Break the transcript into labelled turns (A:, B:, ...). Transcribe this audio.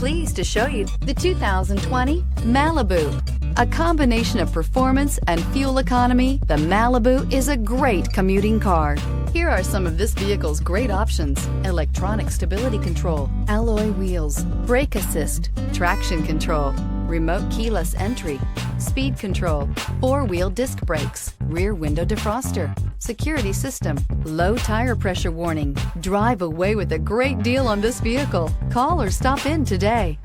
A: pleased to show you the 2020 Malibu. A combination of performance and fuel economy, the Malibu is a great commuting car. Here are some of this vehicle's great options: electronic stability control, alloy wheels, brake assist, traction control, remote keyless entry, speed control, four-wheel disc brakes, rear window defroster, security system, low tire pressure warning. Drive away with a great deal on this vehicle. Call or stop in today.